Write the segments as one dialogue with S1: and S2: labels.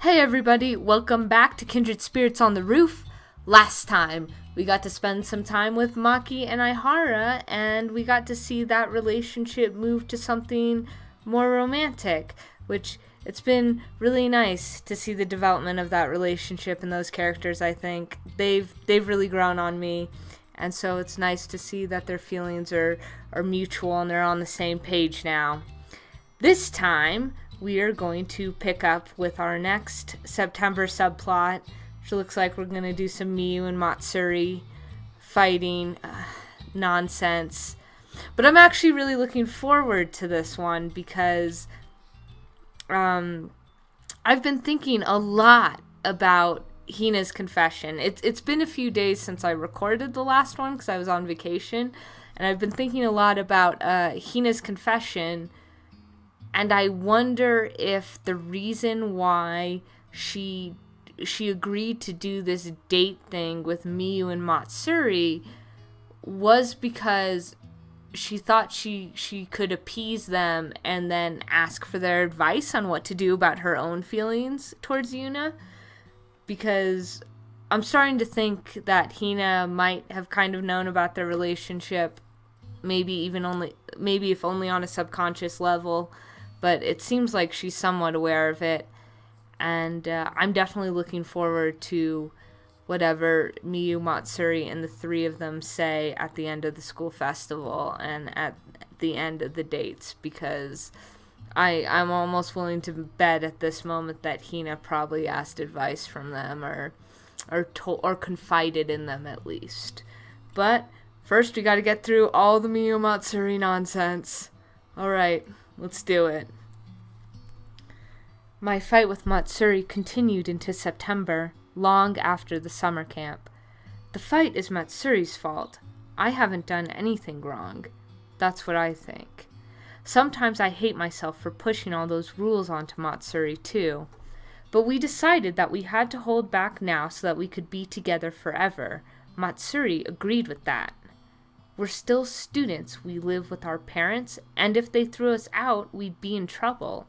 S1: Hey everybody, welcome back to Kindred Spirits on the Roof. Last time, we got to spend some time with Maki and Ihara, and we got to see that relationship move to something more romantic, which it's been really nice to see the development of that relationship and those characters. I think they've really grown on me, and so it's nice to see that their feelings are mutual and they're on the same page now. This time, we are going to pick up with our next September subplot, which looks like we're going to do some Miyu and Matsuri fighting nonsense. But I'm actually really looking forward to this one because I've been thinking a lot about Hina's confession. It's been a few days since I recorded the last one because I was on vacation, and I've been thinking a lot about Hina's confession. And I wonder if the reason why she agreed to do this date thing with Miyu and Matsuri was because she thought she could appease them and then ask for their advice on what to do about her own feelings towards Yuna. Because I'm starting to think that Hina might have kind of known about their relationship, maybe if only on a subconscious level. But it seems like she's somewhat aware of it. And I'm definitely looking forward to whatever Miyu, Matsuri, and the three of them say at the end of the school festival and at the end of the dates. Because I'm almost willing to bet at this moment that Hina probably asked advice from them or confided in them at least. But first we gotta get through all the Miyu Matsuri nonsense. Alright. Let's do it. My fight with Matsuri continued into September, long after the summer camp. The fight is Matsuri's fault. I haven't done anything wrong. That's what I think. Sometimes I hate myself for pushing all those rules onto Matsuri too. But we decided that we had to hold back now so that we could be together forever. Matsuri agreed with that. We're still students, we live with our parents, and if they threw us out, we'd be in trouble.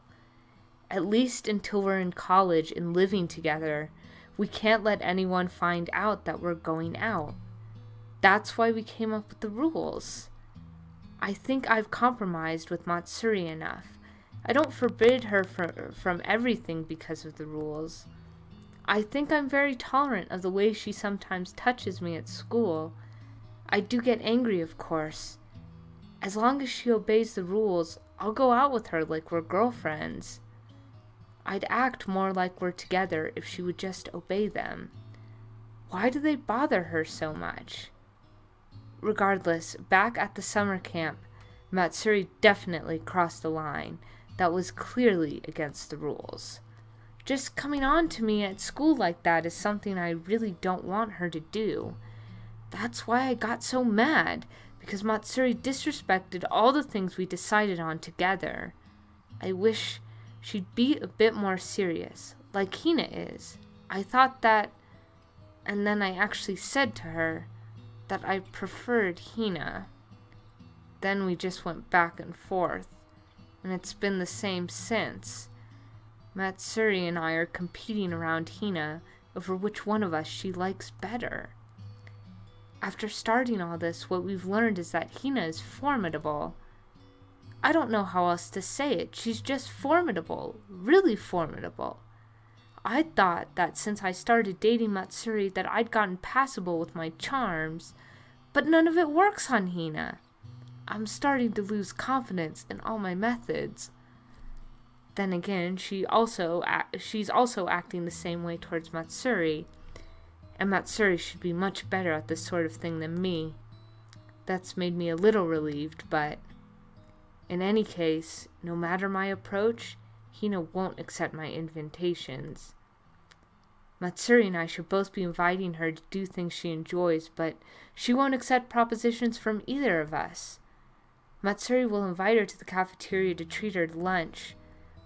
S1: At least until we're in college and living together. We can't let anyone find out that we're going out. That's why we came up with the rules. I think I've compromised with Matsuri enough. I don't forbid her from everything because of the rules. I think I'm very tolerant of the way she sometimes touches me at school. I do get angry, of course. As long as she obeys the rules, I'll go out with her like we're girlfriends. I'd act more like we're together if she would just obey them. Why do they bother her so much? Regardless, back at the summer camp, Matsuri definitely crossed a line that was clearly against the rules. Just coming on to me at school like that is something I really don't want her to do. That's why I got so mad, because Matsuri disrespected all the things we decided on together. I wish she'd be a bit more serious, like Hina is. I thought that, and then I actually said to her that I preferred Hina. Then we just went back and forth, and it's been the same since. Matsuri and I are competing around Hina over which one of us she likes better. After starting all this, what we've learned is that Hina is formidable. I don't know how else to say it. She's just formidable. Really formidable. I thought that since I started dating Matsuri that I'd gotten passable with my charms, but none of it works on Hina. I'm starting to lose confidence in all my methods. Then again, she's also acting the same way towards Matsuri. And Matsuri should be much better at this sort of thing than me. That's made me a little relieved, but in any case, no matter my approach, Hina won't accept my invitations. Matsuri and I should both be inviting her to do things she enjoys, but she won't accept propositions from either of us. Matsuri will invite her to the cafeteria to treat her to lunch,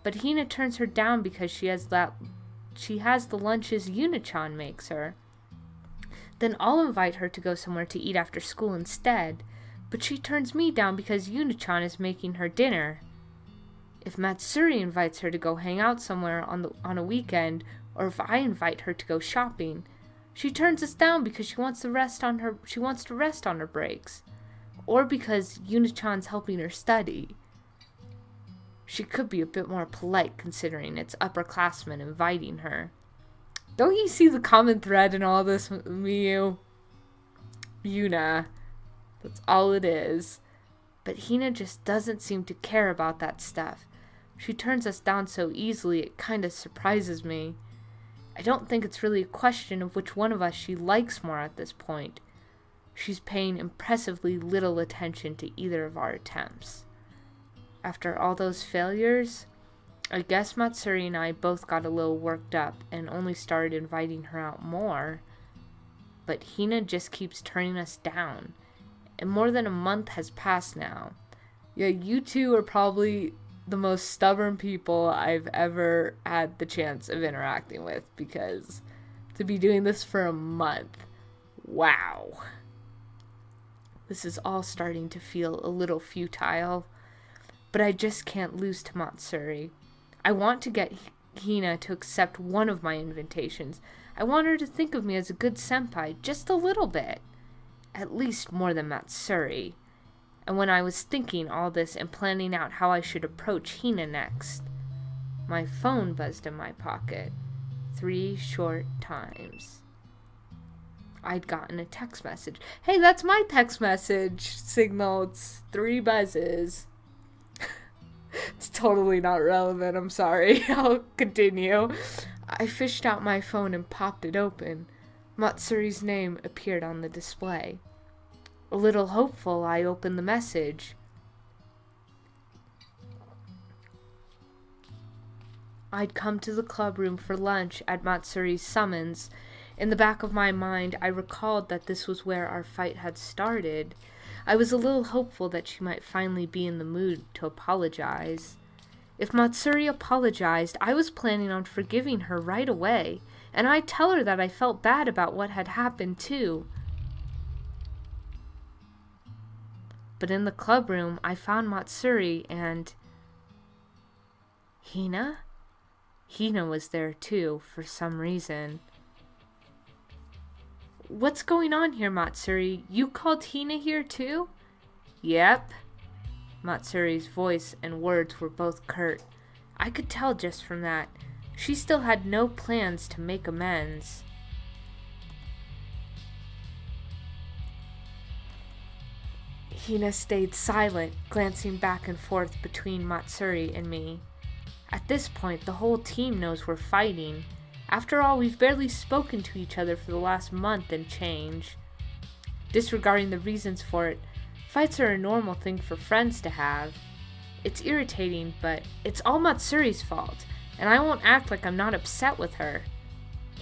S1: but Hina turns her down because she has the lunches Yuna-chan makes her. Then I'll invite her to go somewhere to eat after school instead, but she turns me down because Yuna-chan is making her dinner. If Matsuri invites her to go hang out somewhere on a weekend, or if I invite her to go shopping, she turns us down because she wants to rest on her breaks, or because Yuna-chan's helping her study. She could be a bit more polite considering it's upperclassmen inviting her. Don't you see the common thread in all this, Miyu? Yuna. That's all it is. But Hina just doesn't seem to care about that stuff. She turns us down so easily it kind of surprises me. I don't think it's really a question of which one of us she likes more at this point. She's paying impressively little attention to either of our attempts. After all those failures, I guess Matsuri and I both got a little worked up and only started inviting her out more. But Hina just keeps turning us down. And more than a month has passed now. Yeah, you two are probably the most stubborn people I've ever had the chance of interacting with, because to be doing this for a month, wow. This is all starting to feel a little futile, but I just can't lose to Matsuri. I want to get Hina to accept one of my invitations. I want her to think of me as a good senpai, just a little bit. At least more than Matsuri. And when I was thinking all this and planning out how I should approach Hina next, my phone buzzed in my pocket 3 short times. I'd gotten a text message. Hey, that's my text message signal. It's 3 buzzes. It's totally not relevant. I'm sorry. I'll continue. I fished out my phone and popped it open. Matsuri's name appeared on the display. A little hopeful, I opened the message. I'd come to the clubroom for lunch at Matsuri's summons. In the back of my mind, I recalled that this was where our fight had started. I was a little hopeful that she might finally be in the mood to apologize. If Matsuri apologized, I was planning on forgiving her right away, and I'd tell her that I felt bad about what had happened too. But in the clubroom, I found Matsuri and Hina? Hina was there too, for some reason. What's going on here, Matsuri? You called Hina here too? Yep. Matsuri's voice and words were both curt. I could tell just from that. She still had no plans to make amends. Hina stayed silent, glancing back and forth between Matsuri and me. At this point, the whole team knows we're fighting. After all, we've barely spoken to each other for the last month and change. Disregarding the reasons for it, fights are a normal thing for friends to have. It's irritating, but it's all Matsuri's fault, and I won't act like I'm not upset with her.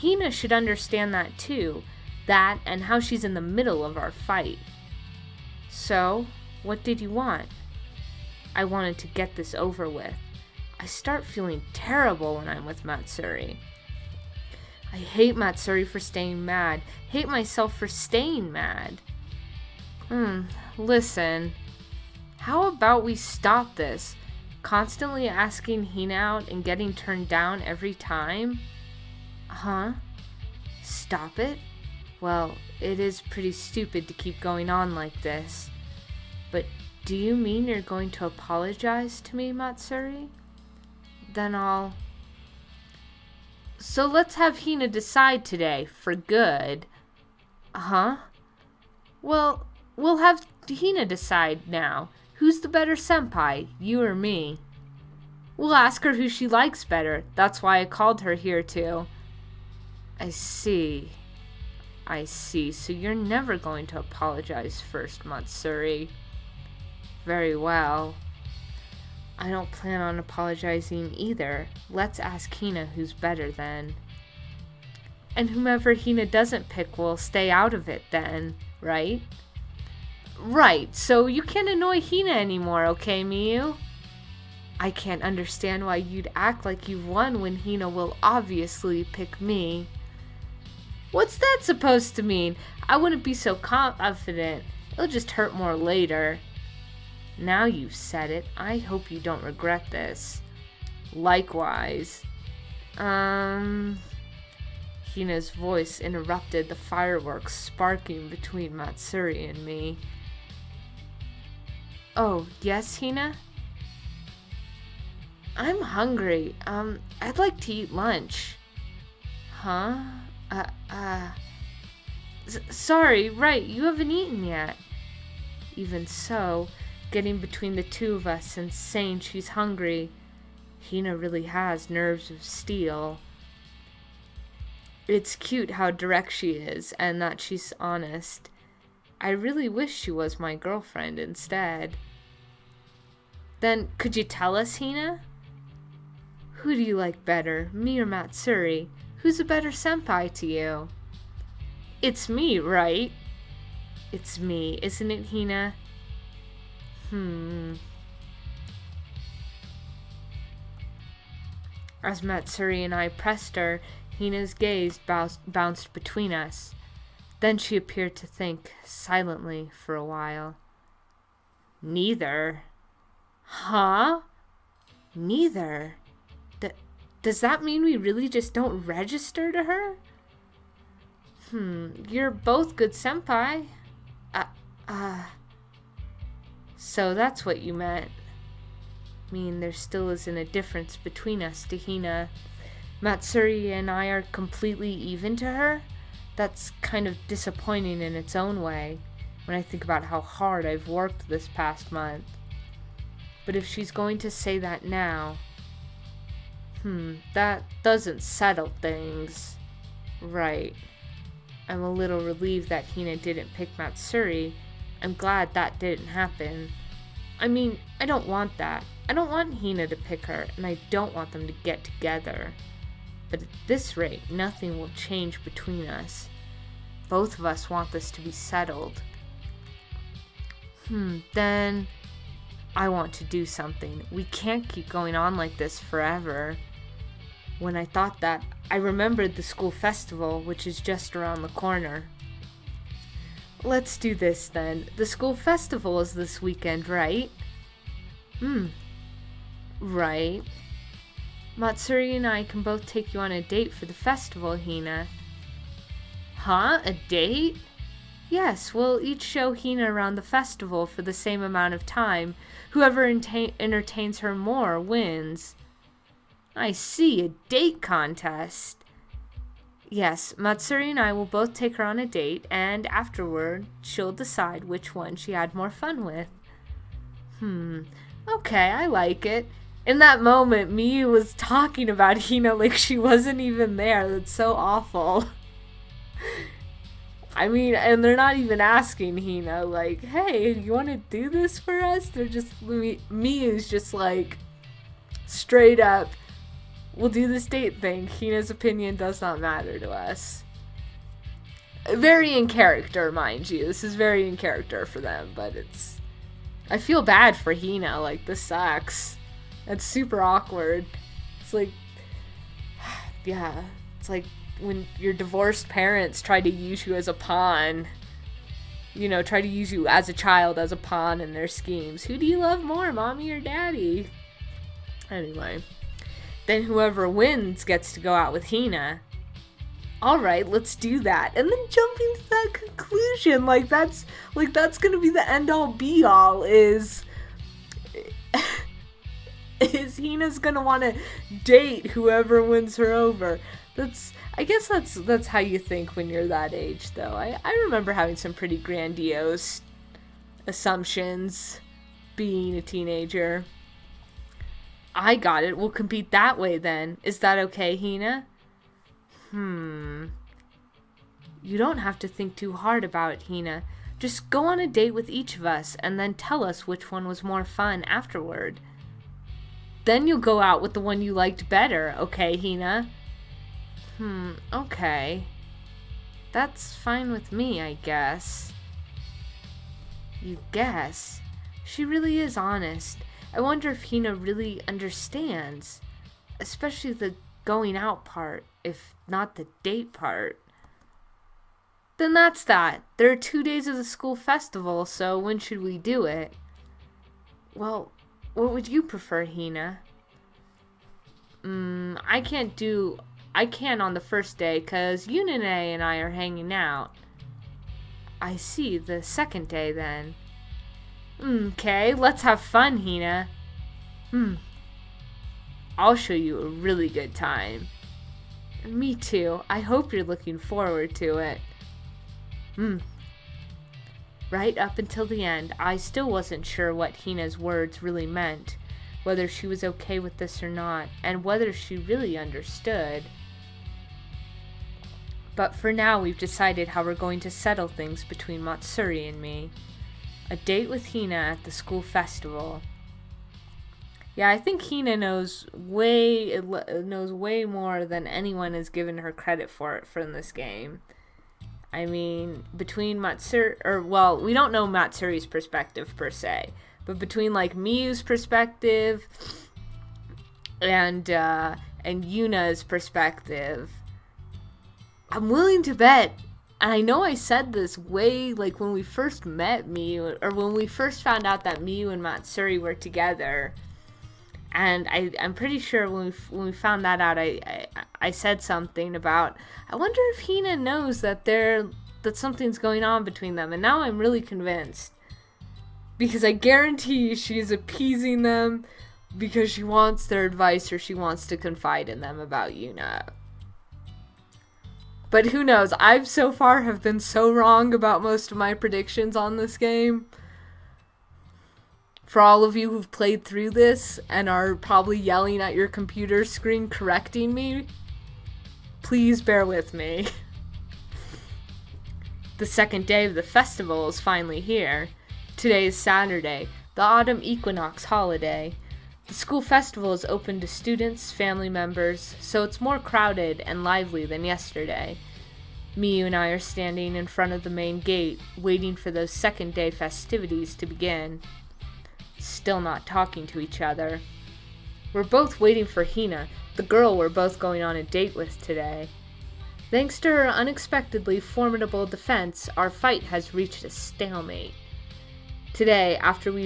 S1: Hina should understand that too, that and how she's in the middle of our fight. So, what did you want? I wanted to get this over with. I start feeling terrible when I'm with Matsuri. I hate Matsuri for staying mad, hate myself for staying mad. Listen. How about we stop this? Constantly asking Hina out and getting turned down every time? Huh? Stop it? Well, it is pretty stupid to keep going on like this. But do you mean you're going to apologize to me, Matsuri? Then I'll... So let's have Hina decide today, for good. Huh? Well, we'll have Hina decide now. Who's the better senpai, you or me? We'll ask her who she likes better. That's why I called her here too. I see. So you're never going to apologize first, Matsuri. Very well. I don't plan on apologizing either. Let's ask Hina who's better then. And whomever Hina doesn't pick will stay out of it then, right? Right, so you can't annoy Hina anymore, okay, Miyu? I can't understand why you'd act like you've won when Hina will obviously pick me. What's that supposed to mean? I wouldn't be so confident. It'll just hurt more later. Now you've said it. I hope you don't regret this. Likewise. Hina's voice interrupted the fireworks sparking between Matsuri and me. Oh, yes, Hina? I'm hungry. I'd like to eat lunch. Huh? Sorry, right, you haven't eaten yet. Even so, getting between the two of us and saying she's hungry, Hina really has nerves of steel. It's cute how direct she is and that she's honest. I really wish she was my girlfriend instead. Then, could you tell us, Hina? Who do you like better, me or Matsuri? Who's a better senpai to you? It's me, right? It's me, isn't it, Hina? As Matsuri and I pressed her, Hina's gaze bounced between us. Then she appeared to think silently for a while. Neither. Huh? Neither. Does that mean we really just don't register to her? You're both good senpai. So that's what you meant. Mean there still isn't a difference between us to Hina. Matsuri and I are completely even to her? That's kind of disappointing in its own way, when I think about how hard I've worked this past month. But if she's going to say that now, that doesn't settle things. Right. I'm a little relieved that Hina didn't pick Matsuri. I'm glad that didn't happen. I mean, I don't want that. I don't want Hina to pick her, and I don't want them to get together. But at this rate, nothing will change between us. Both of us want this to be settled. Then I want to do something. We can't keep going on like this forever. When I thought that, I remembered the school festival, which is just around the corner. Let's do this then. The school festival is this weekend, right? Right. Matsuri and I can both take you on a date for the festival, Hina. Huh? A date? Yes, we'll each show Hina around the festival for the same amount of time. Whoever entertains her more wins. I see, a date contest. Yes, Matsuri and I will both take her on a date, and afterward, she'll decide which one she had more fun with. Okay, I like it. In that moment, Miyu was talking about Hina like she wasn't even there. That's so awful. I mean, and they're not even asking Hina, like, hey, you want to do this for us? They're just, Miyu's just like, straight up, we'll do this date thing. Hina's opinion does not matter to us. Very in character, mind you. This is very in character for them, but it's... I feel bad for Hina, like, this sucks. That's super awkward. It's like... Yeah, it's like when your divorced parents try to use you as a pawn. You know, try to use you as a child as a pawn in their schemes. Who do you love more, mommy or daddy? Anyway... Then whoever wins gets to go out with Hina. Alright, let's do that. And then jumping to that conclusion, that's gonna be the end-all be-all, is Hina's gonna wanna date whoever wins her over. I guess that's how you think when you're that age, though. I remember having some pretty grandiose assumptions being a teenager. I got it. We'll compete that way then. Is that okay, Hina? You don't have to think too hard about it, Hina. Just go on a date with each of us and then tell us which one was more fun afterward. Then you'll go out with the one you liked better, okay, Hina? Okay. That's fine with me, I guess. You guess? She really is honest. I wonder if Hina really understands, especially the going out part, if not the date part. Then that's that. There are 2 days of the school festival, so when should we do it? Well, what would you prefer, Hina? I can't on the first day, 'cause Yurirei and I are hanging out. I see, the second day then. Okay, let's have fun, Hina. I'll show you a really good time. Me too. I hope you're looking forward to it. Right up until the end, I still wasn't sure what Hina's words really meant, whether she was okay with this or not, and whether she really understood. But for now, we've decided how we're going to settle things between Matsuri and me. A date with Hina at the school festival. Yeah, I think Hina knows way more than anyone has given her credit for it from this game. I mean, between Matsuri, we don't know Matsuri's perspective per se, but between like Miyu's perspective and Yuna's perspective, I'm willing to bet. And I know I said this way like when we first met Miyu, or when we first found out that Miyu and Matsuri were together. And I'm pretty sure when we found that out, I said something about, I wonder if Hina knows that something's going on between them. And now I'm really convinced. Because I guarantee she's appeasing them because she wants their advice or she wants to confide in them about Yuna. But who knows? I've so far have been so wrong about most of my predictions on this game. For all of you who've played through this and are probably yelling at your computer screen correcting me, please bear with me. The second day of the festival is finally here. Today is Saturday, the autumn equinox holiday. The school festival is open to students, family members, so it's more crowded and lively than yesterday. Miyu and I are standing in front of the main gate, waiting for those second day festivities to begin. Still not talking to each other. We're both waiting for Hina, the girl we're both going on a date with today. Thanks to her unexpectedly formidable defense, our fight has reached a stalemate. Today, after we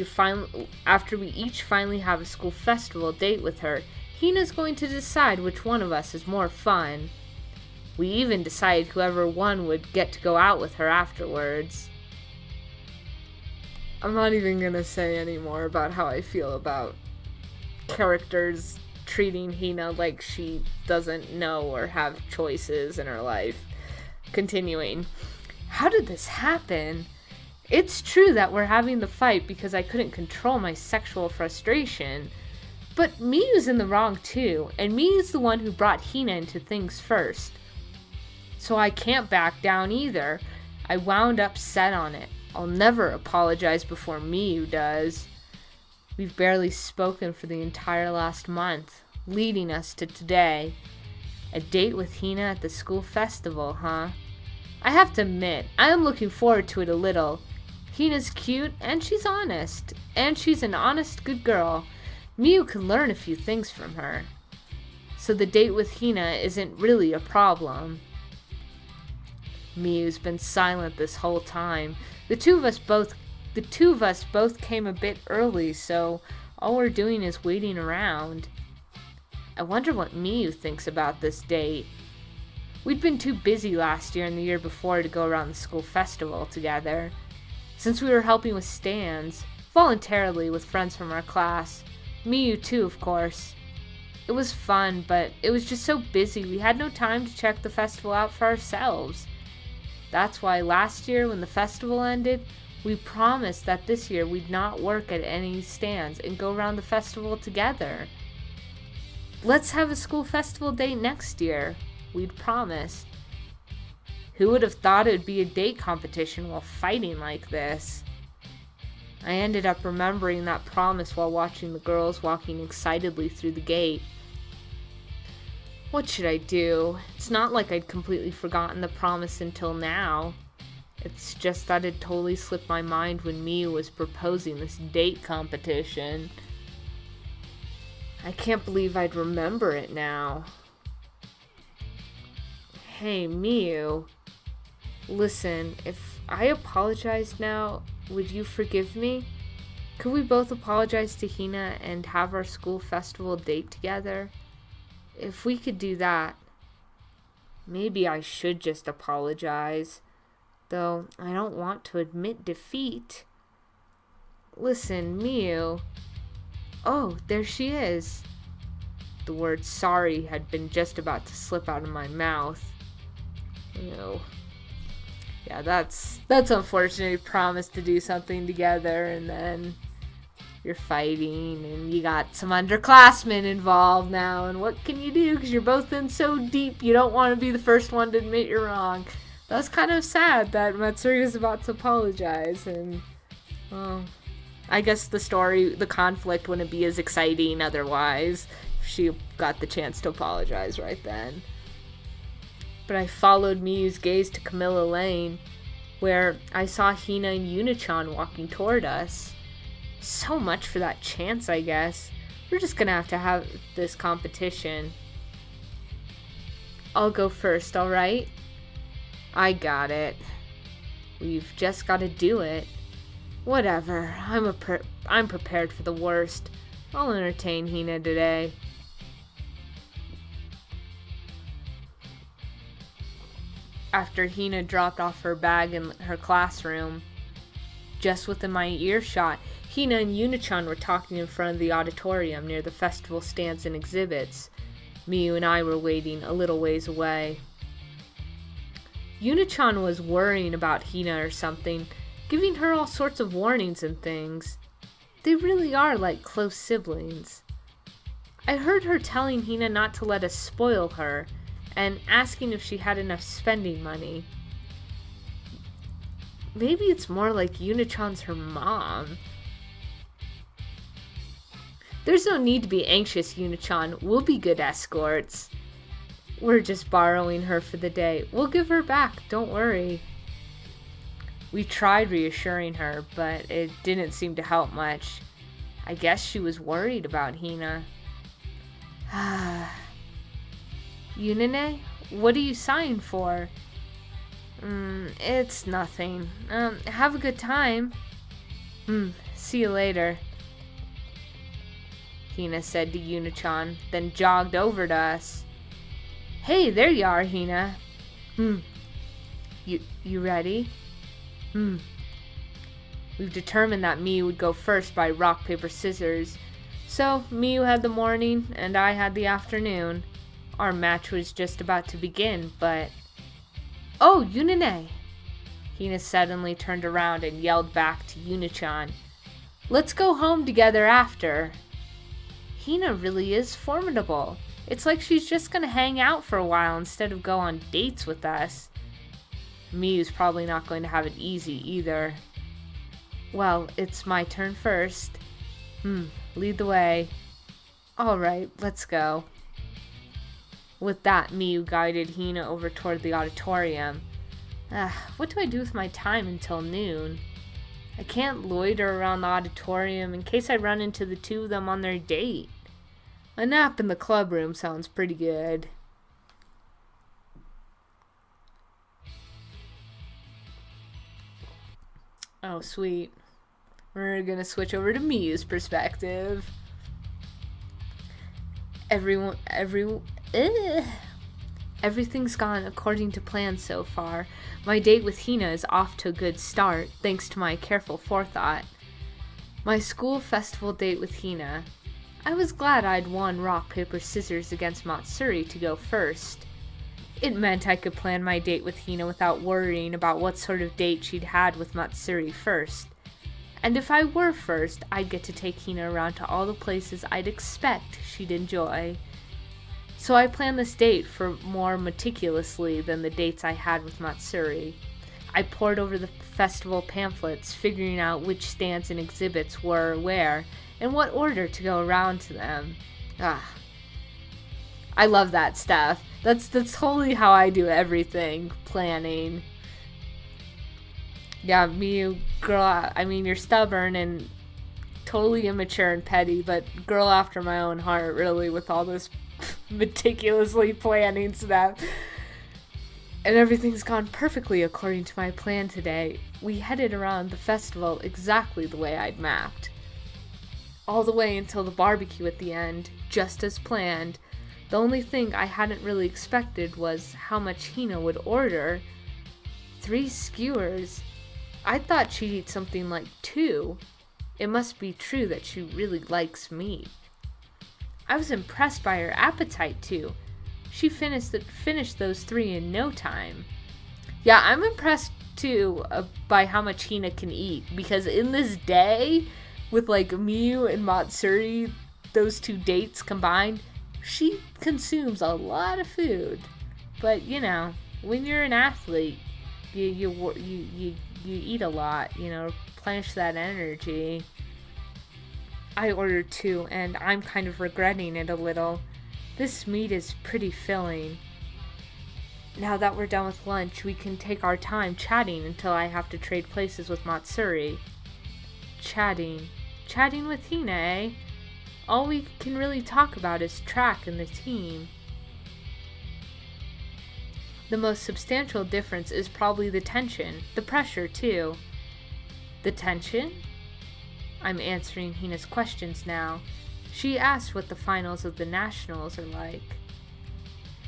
S1: each finally have a school festival date with her, Hina's going to decide which one of us is more fun. We even decided whoever won would get to go out with her afterwards. I'm not even gonna say any more about how I feel about characters treating Hina like she doesn't know or have choices in her life. Continuing. How did this happen? It's true that we're having the fight because I couldn't control my sexual frustration. But Miyu's in the wrong too, and Miyu's the one who brought Hina into things first. So I can't back down either. I wound up set on it. I'll never apologize before Miyu does. We've barely spoken for the entire last month, leading us to today. A date with Hina at the school festival, huh? I have to admit, I am looking forward to it a little. Hina's cute, and she's honest. And she's an honest, good girl. Miyu can learn a few things from her. So the date with Hina isn't really a problem. Miyu's been silent this whole time. The two of us both came a bit early, so all we're doing is waiting around. I wonder what Miyu thinks about this date. We'd been too busy last year and the year before to go around the school festival together. Since we were helping with stands, voluntarily with friends from our class. Miyu too, of course. It was fun, but it was just so busy we had no time to check the festival out for ourselves. That's why last year when the festival ended, we promised that this year we'd not work at any stands and go around the festival together. Let's have a school festival date next year, we'd promised. Who would have thought it would be a date competition while fighting like this? I ended up remembering that promise while watching the girls walking excitedly through the gate. What should I do? It's not like I'd completely forgotten the promise until now. It's just that it totally slipped my mind when Miyu was proposing this date competition. I can't believe I'd remember it now. Hey, Miyu. Listen, if I apologized now, would you forgive me? Could we both apologize to Hina and have our school festival date together? If we could do that, maybe I should just apologize, though I don't want to admit defeat. Listen, Miyu. Oh, there she is. The word sorry had been just about to slip out of my mouth. Yeah, that's unfortunate. You promised to do something together and then you're fighting and you got some underclassmen involved now, and what can you do because you're both in so deep you don't want to be the first one to admit you're wrong. That's kind of sad that Matsuri was about to apologize, and well, I guess the conflict wouldn't be as exciting otherwise if she got the chance to apologize right then. But I followed Miyu's gaze to Camilla Lane, where I saw Hina and Yunichan walking toward us. So much for that chance, I guess. We're just gonna have to have this competition. I'll go first, alright? I got it. We've just gotta do it. Whatever, I'm prepared for the worst. I'll entertain Hina today. After Hina dropped off her bag in her classroom, just within my earshot, Hina and Yunichan were talking in front of the auditorium near the festival stands and exhibits. Miyu and I were waiting a little ways away. Yunichan was worrying about Hina or something, giving her all sorts of warnings and things. They really are like close siblings. I heard her telling Hina not to let us spoil her, and asking if she had enough spending money. Maybe it's more like Yunichan's her mom. There's no need to be anxious, Yunichan. We'll be good escorts. We're just borrowing her for the day. We'll give her back, don't worry. We tried reassuring her, but it didn't seem to help much. I guess she was worried about Hina. Yunine, what are you sighing for? It's nothing. Have a good time. See you later. Hina said to Yunichan, then jogged over to us. Hey, there you are, Hina. You ready? We've determined that Miyu would go first by rock, paper, scissors. So, Miyu had the morning, and I had the afternoon. Our match was just about to begin, but... Oh, Yunine! Hina suddenly turned around and yelled back to Yunichan. Let's go home together after. Hina really is formidable. It's like she's just gonna hang out for a while instead of go on dates with us. Miyu's probably not going to have it easy either. Well, it's my turn first. Lead the way. Alright, let's go. With that, Miyu guided Hina over toward the auditorium. What do I do with my time until noon? I can't loiter around the auditorium in case I run into the two of them on their date. A nap in the club room sounds pretty good. Oh, sweet. We're gonna switch over to Miyu's perspective. Everything's gone according to plan so far. My date with Hina is off to a good start, thanks to my careful forethought. My school festival date with Hina. I was glad I'd won rock, paper, scissors against Matsuri to go first. It meant I could plan my date with Hina without worrying about what sort of date she'd had with Matsuri first. And if I were first, I'd get to take Hina around to all the places I'd expect she'd enjoy. So I planned this date for more meticulously than the dates I had with Matsuri. I pored over the festival pamphlets, figuring out which stands and exhibits were where, and what order to go around to them. I love that stuff. That's totally how I do everything, planning. Yeah, Miyu, girl, I mean, you're stubborn and totally immature and petty, but girl after my own heart, really, with all this meticulously planning stuff. And everything's gone perfectly according to my plan today. We headed around the festival exactly the way I'd mapped. all the way until the barbecue at the end, just as planned. The only thing I hadn't really expected was how much Hina would order. 3 skewers. I thought she'd eat something like 2. It must be true that she really likes meat. I was impressed by her appetite too. She finished those 3 in no time. Yeah, I'm impressed too by how much Hina can eat, because in this day, with like Miyu and Matsuri, those 2 dates combined, she consumes a lot of food. But you know, when you're an athlete, you eat a lot, replenish that energy. I ordered 2, and I'm kind of regretting it a little. This meat is pretty filling. Now that we're done with lunch, we can take our time chatting until I have to trade places with Matsuri. Chatting with Hina, eh? All we can really talk about is track and the team. The most substantial difference is probably the tension, the pressure too. The tension? I'm answering Hina's questions now. She asked what the finals of the nationals are like.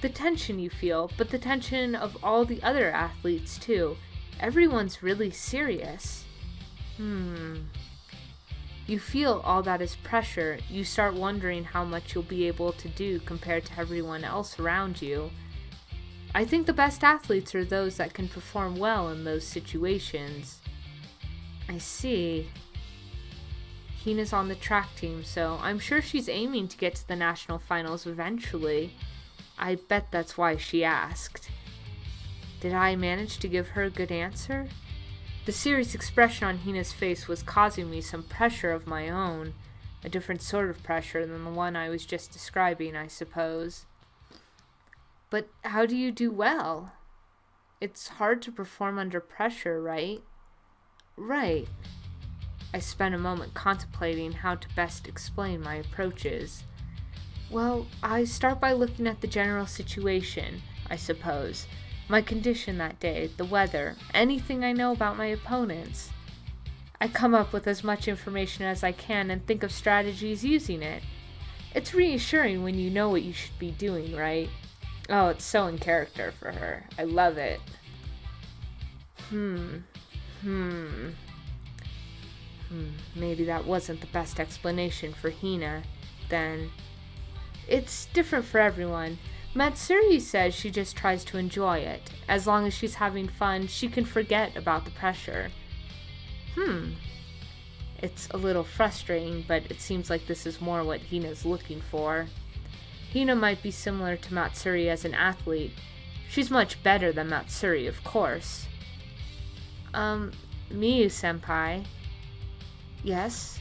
S1: The tension you feel, but the tension of all the other athletes too. Everyone's really serious. You feel all that is pressure. You start wondering how much you'll be able to do compared to everyone else around you. I think the best athletes are those that can perform well in those situations. I see. Hina's on the track team, so I'm sure she's aiming to get to the national finals eventually. I bet that's why she asked. Did I manage to give her a good answer? The serious expression on Hina's face was causing me some pressure of my own, a different sort of pressure than the one I was just describing, I suppose. But how do you do well? It's hard to perform under pressure, right? Right. I spent a moment contemplating how to best explain my approaches. Well, I start by looking at the general situation, I suppose. My condition that day, the weather, anything I know about my opponents. I come up with as much information as I can and think of strategies using it. It's reassuring when you know what you should be doing, right? Oh, it's so in character for her. I love it. Maybe that wasn't the best explanation for Hina, then. It's different for everyone. Matsuri says she just tries to enjoy it. As long as she's having fun, she can forget about the pressure. It's a little frustrating, but it seems like this is more what Hina's looking for. Hina might be similar to Matsuri as an athlete. She's much better than Matsuri, of course. Miyu-senpai. Yes?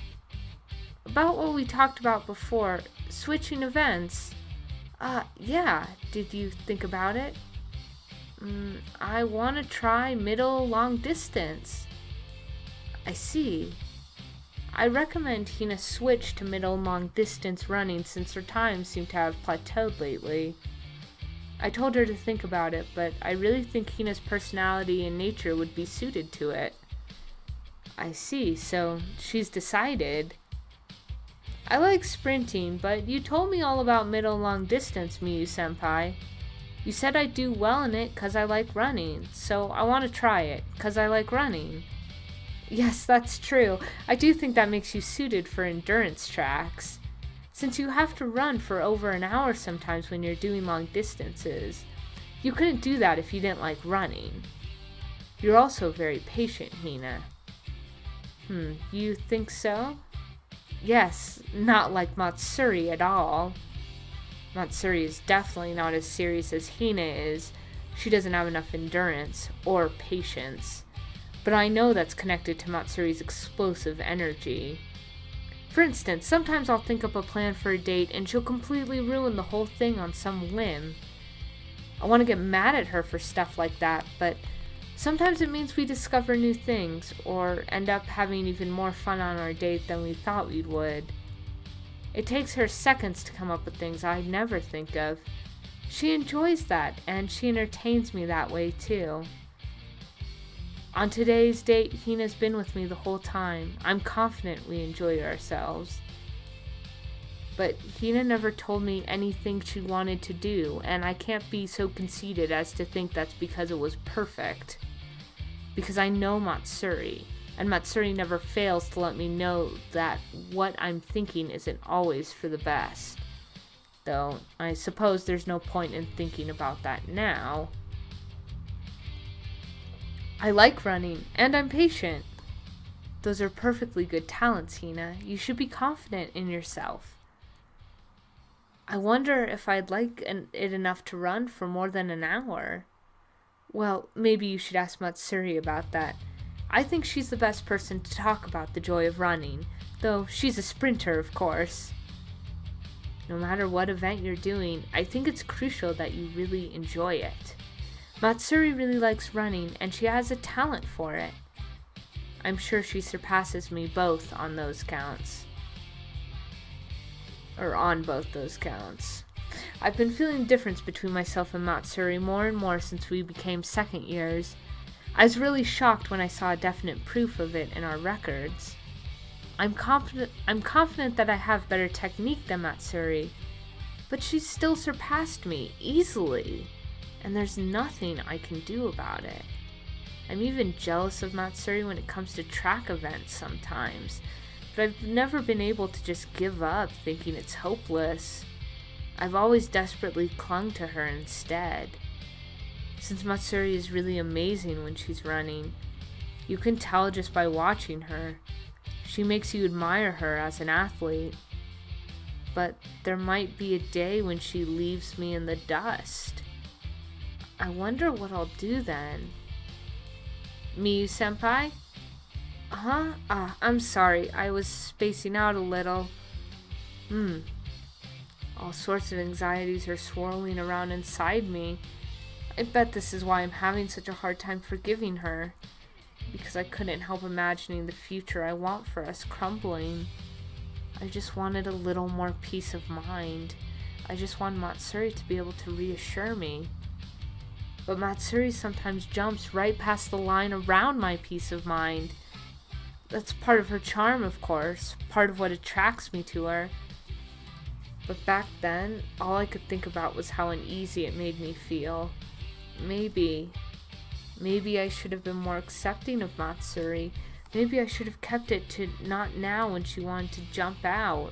S1: About what we talked about before, switching events. Yeah, did you think about it? I want to try middle long distance. I see. I recommend Hina switch to middle and long distance running since her times seem to have plateaued lately. I told her to think about it, but I really think Hina's personality and nature would be suited to it. I see, so she's decided. I like sprinting, but you told me all about middle and long distance, Miyu-senpai. You said I'd do well in it 'cause I like running, so I want to try it 'cause I like running. Yes, that's true. I do think that makes you suited for endurance tracks. Since you have to run for over an hour sometimes when you're doing long distances. You couldn't do that if you didn't like running. You're also very patient, Hina. You think so? Yes, not like Matsuri at all. Matsuri is definitely not as serious as Hina is. She doesn't have enough endurance or patience. But I know that's connected to Matsuri's explosive energy. For instance, sometimes I'll think up a plan for a date and she'll completely ruin the whole thing on some whim. I want to get mad at her for stuff like that, but sometimes it means we discover new things or end up having even more fun on our date than we thought we would. It takes her seconds to come up with things I'd never think of. She enjoys that, and she entertains me that way too. On today's date, Hina's been with me the whole time. I'm confident we enjoyed ourselves. But Hina never told me anything she wanted to do, and I can't be so conceited as to think that's because it was perfect. Because I know Matsuri, and Matsuri never fails to let me know that what I'm thinking isn't always for the best. Though, I suppose there's no point in thinking about that now. I like running, and I'm patient. Those are perfectly good talents, Hina. You should be confident in yourself. I wonder if I'd like it enough to run for more than an hour. Well, maybe you should ask Matsuri about that. I think she's the best person to talk about the joy of running, though she's a sprinter, of course. No matter what event you're doing, I think it's crucial that you really enjoy it. Matsuri really likes running, and she has a talent for it. I'm sure she surpasses me both on those counts. Or on both those counts. I've been feeling the difference between myself and Matsuri more and more since we became second years. I was really shocked when I saw definite proof of it in our records. I'm confident that I have better technique than Matsuri, but she's still surpassed me easily, and there's nothing I can do about it. I'm even jealous of Matsuri when it comes to track events sometimes, but I've never been able to just give up thinking it's hopeless. I've always desperately clung to her instead. Since Matsuri is really amazing when she's running, you can tell just by watching her. She makes you admire her as an athlete. But there might be a day when she leaves me in the dust. I wonder what I'll do then. Miyu-senpai? Huh? I'm sorry, I was spacing out a little. All sorts of anxieties are swirling around inside me. I bet this is why I'm having such a hard time forgiving her. Because I couldn't help imagining the future I want for us crumbling. I just wanted a little more peace of mind. I just want Matsuri to be able to reassure me. But Matsuri sometimes jumps right past the line around my peace of mind. That's part of her charm, of course, part of what attracts me to her. But back then, all I could think about was how uneasy it made me feel. Maybe I should have been more accepting of Matsuri. Maybe I should have kept it to not now when she wanted to jump out.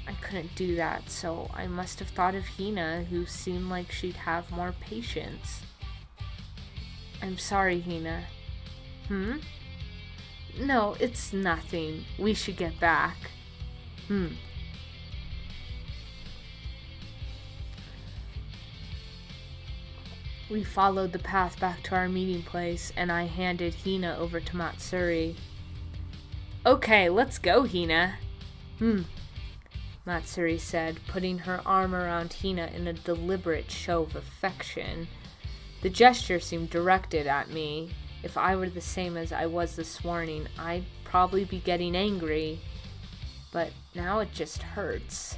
S1: I couldn't do that, so I must have thought of Hina, who seemed like she'd have more patience. I'm sorry, Hina. No, it's nothing. We should get back. We followed the path back to our meeting place, and I handed Hina over to Matsuri. Okay, let's go, Hina. Matsuri said, putting her arm around Hina in a deliberate show of affection. The gesture seemed directed at me. If I were the same as I was this morning, I'd probably be getting angry. But now it just hurts.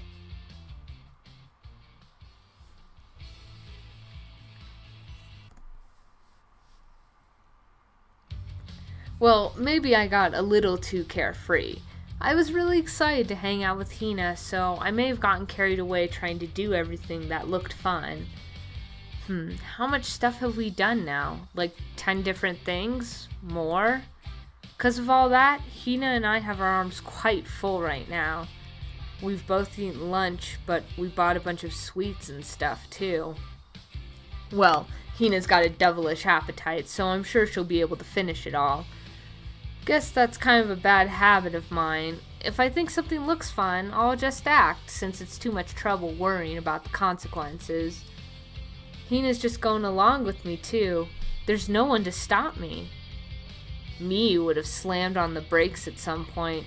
S1: Well, maybe I got a little too carefree. I was really excited to hang out with Hina, so I may have gotten carried away trying to do everything that looked fun. How much stuff have we done now? Like 10 different things? More? 'Cause of all that, Hina and I have our arms quite full right now. We've both eaten lunch, but we bought a bunch of sweets and stuff too. Well, Hina's got a devilish appetite, so I'm sure she'll be able to finish it all. Guess that's kind of a bad habit of mine. If I think something looks fun, I'll just act, since it's too much trouble worrying about the consequences. Hina's just going along with me, too. There's no one to stop me. Miyu would have slammed on the brakes at some point.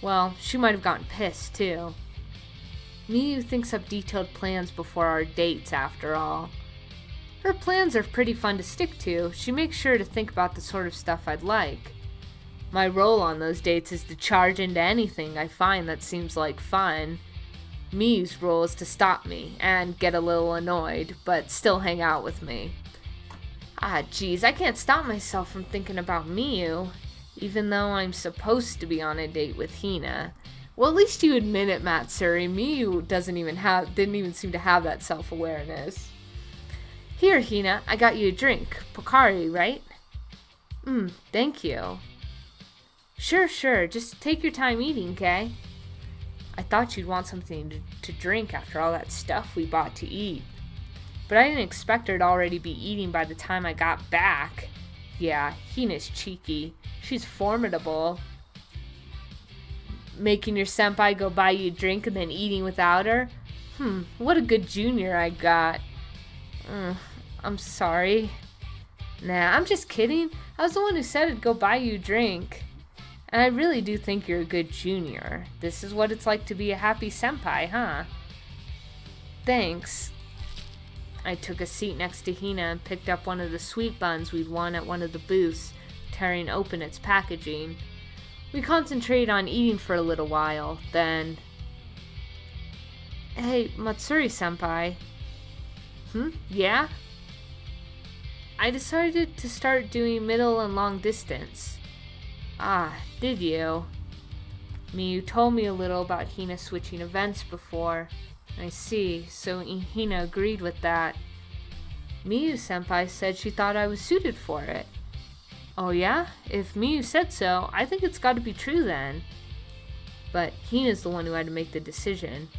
S1: Well, she might have gotten pissed, too. Miyu thinks up detailed plans before our dates, after all. Her plans are pretty fun to stick to. She makes sure to think about the sort of stuff I'd like. My role on those dates is to charge into anything I find that seems like fun. Miyu's role is to stop me and get a little annoyed, but still hang out with me. Geez, I can't stop myself from thinking about Miyu, even though I'm supposed to be on a date with Hina. Well, at least you admit it, Matsuri. Miyu didn't even seem to have that self-awareness. Here, Hina, I got you a drink. Pocari, right? Thank you. Sure. Just take your time eating, okay? I thought you'd want something to drink after all that stuff we bought to eat. But I didn't expect her to already be eating by the time I got back. Yeah, Hina's cheeky. She's formidable. Making your senpai go buy you a drink and then eating without her? What a good junior I got. I'm sorry. Nah, I'm just kidding. I was the one who said I'd go buy you a drink. And I really do think you're a good junior. This is what it's like to be a happy senpai, huh? Thanks. I took a seat next to Hina and picked up one of the sweet buns we'd won at one of the booths, tearing open its packaging. We concentrated on eating for a little while, then... Hey, Matsuri-senpai. Yeah? I decided to start doing middle and long distance. Ah, did you? Miyu told me a little about Hina switching events before. I see, so Hina agreed with that. Miyu-senpai said she thought I was suited for it. Oh yeah? If Miyu said so, I think it's got to be true then. But Hina's the one who had to make the decision.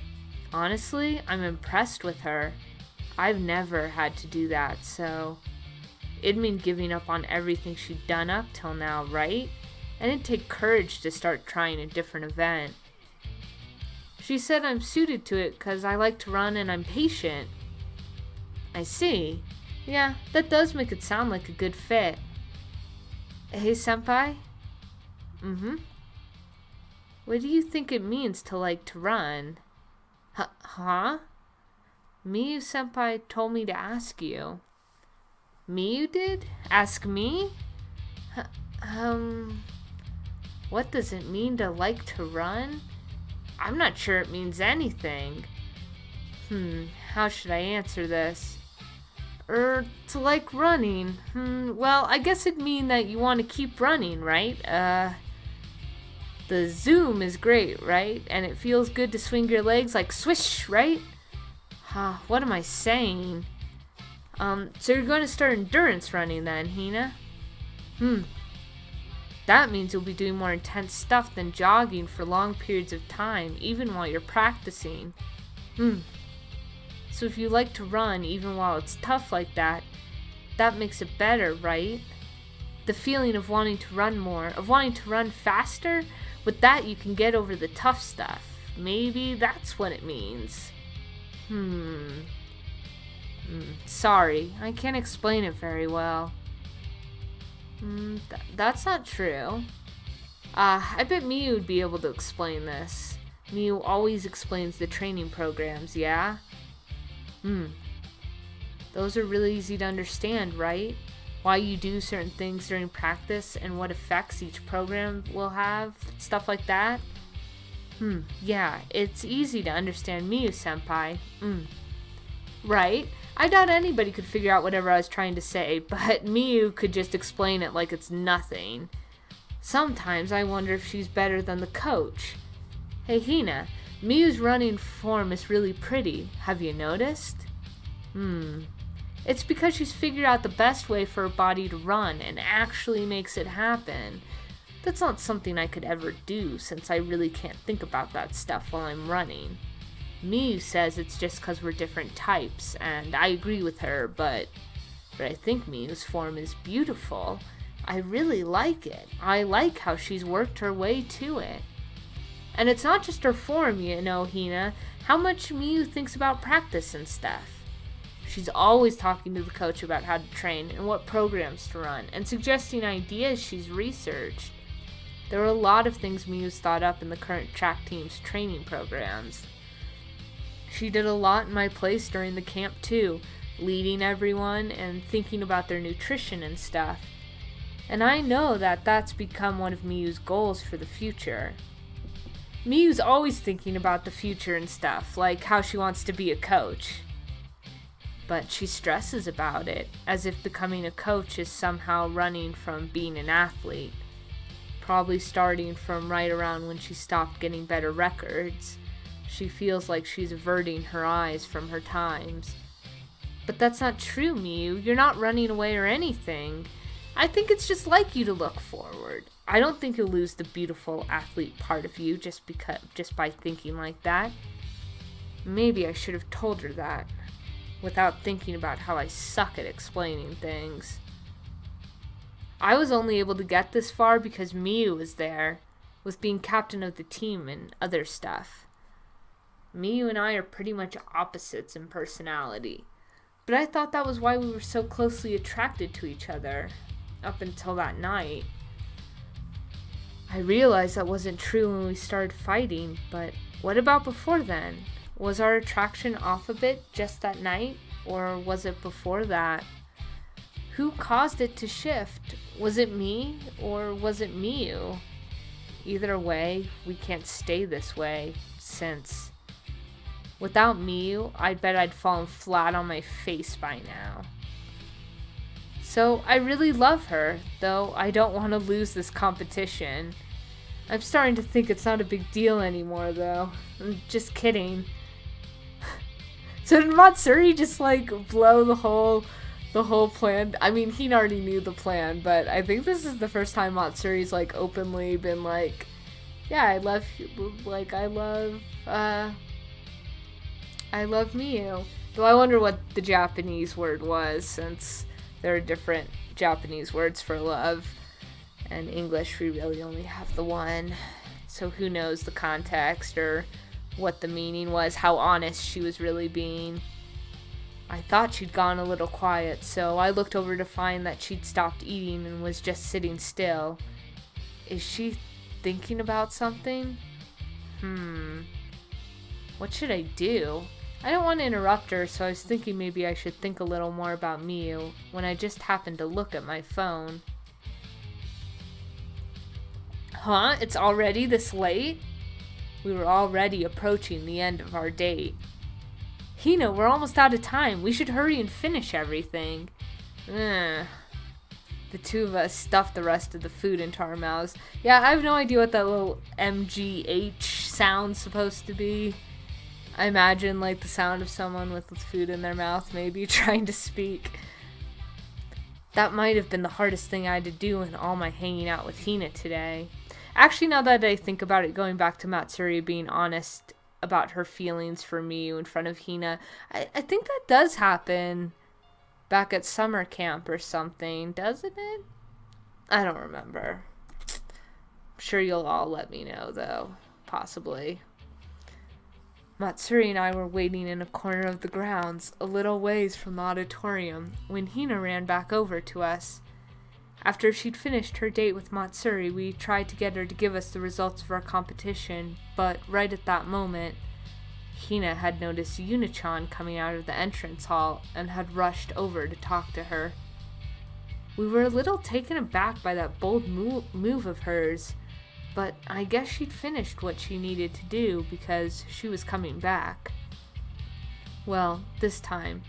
S1: Honestly, I'm impressed with her. I've never had to do that, so... It'd mean giving up on everything she'd done up till now, right? And it'd take courage to start trying a different event. She said I'm suited to it because I like to run and I'm patient. I see. Yeah, that does make it sound like a good fit. Hey, senpai? What do you think it means to like to run? Huh? Miyu-senpai told me to ask you. Miyu did? Ask me? What does it mean to like to run? I'm not sure it means anything. How should I answer this? To like running. Well, I guess it'd mean that you want to keep running, right? The zoom is great, right? And it feels good to swing your legs like swish, right? What am I saying? So you're going to start endurance running then, Hina? That means you'll be doing more intense stuff than jogging for long periods of time, even while you're practicing. So if you like to run even while it's tough like that, that makes it better, right? The feeling of wanting to run more, of wanting to run faster, with that you can get over the tough stuff. Maybe that's what it means. Sorry, I can't explain it very well. That's not true. I bet Miyu would be able to explain this. Miyu always explains the training programs, yeah? Those are really easy to understand, right? Why you do certain things during practice and what effects each program will have, stuff like that. Yeah, it's easy to understand Miyu-senpai. Right? I doubt anybody could figure out whatever I was trying to say, but Miyu could just explain it like it's nothing. Sometimes I wonder if she's better than the coach. Hey Hina, Miyu's running form is really pretty. Have you noticed? It's because she's figured out the best way for her body to run and actually makes it happen. That's not something I could ever do since I really can't think about that stuff while I'm running. Miyu says it's just because we're different types, and I agree with her, but I think Miyu's form is beautiful. I really like it. I like how she's worked her way to it. And it's not just her form, you know, Hina. How much Miyu thinks about practice and stuff. She's always talking to the coach about how to train and what programs to run, and suggesting ideas she's researched. There are a lot of things Miyu's thought up in the current track team's training programs. She did a lot in my place during the camp too, leading everyone and thinking about their nutrition and stuff. And I know that that's become one of Miyu's goals for the future. Miyu's always thinking about the future and stuff, like how she wants to be a coach. But she stresses about it, as if becoming a coach is somehow running from being an athlete. probably starting from right around when she stopped getting better records. She feels like she's averting her eyes from her times. But that's not true, Miyu. You're not running away or anything. I think it's just like you to look forward. I don't think you'll lose the beautiful athlete part of you just by thinking like that. Maybe I should have told her that, without thinking about how I suck at explaining things. I was only able to get this far because Miyu was there, with being captain of the team and other stuff. Miyu and I are pretty much opposites in personality, but I thought that was why we were so closely attracted to each other, up until that night. I realized that wasn't true when we started fighting, but what about before then? Was our attraction off a bit just that night, or was it before that? Who caused it to shift? Was it me, or was it Miyu? Either way, we can't stay this way, since without Miyu, I bet I'd fallen flat on my face by now. So I really love her, though I don't want to lose this competition. I'm starting to think it's not a big deal anymore, though. I'm just kidding. So did Matsuri just blow the whole plan? I mean, he already knew the plan, but I think this is the first time Matsuri's openly been yeah, I love Miyu. Though I wonder what the Japanese word was, since there are different Japanese words for love. And English, we really only have the one. So who knows the context or what the meaning was, how honest she was really being. I thought she'd gone a little quiet, so I looked over to find that she'd stopped eating and was just sitting still. Is she thinking about something? What should I do? I don't want to interrupt her, so I was thinking maybe I should think a little more about Miyu when I just happened to look at my phone. Huh? It's already this late? We were already approaching the end of our date. Hina, we're almost out of time. We should hurry and finish everything. The two of us stuffed the rest of the food into our mouths. Yeah, I have no idea what that little MGH sound's supposed to be. I imagine the sound of someone with food in their mouth, maybe trying to speak. That might have been the hardest thing I had to do in all my hanging out with Hina today. Actually, now that I think about it, going back to Matsuri being honest about her feelings for Miyu in front of Hina, I think that does happen back at summer camp or something, doesn't it? I don't remember. I'm sure you'll all let me know, though. Possibly. Matsuri and I were waiting in a corner of the grounds, a little ways from the auditorium, when Hina ran back over to us. After she'd finished her date with Matsuri, we tried to get her to give us the results of our competition, but right at that moment, Hina had noticed Yunichan coming out of the entrance hall and had rushed over to talk to her. We were a little taken aback by that bold move of hers, but I guess she'd finished what she needed to do because she was coming back. Well, this time,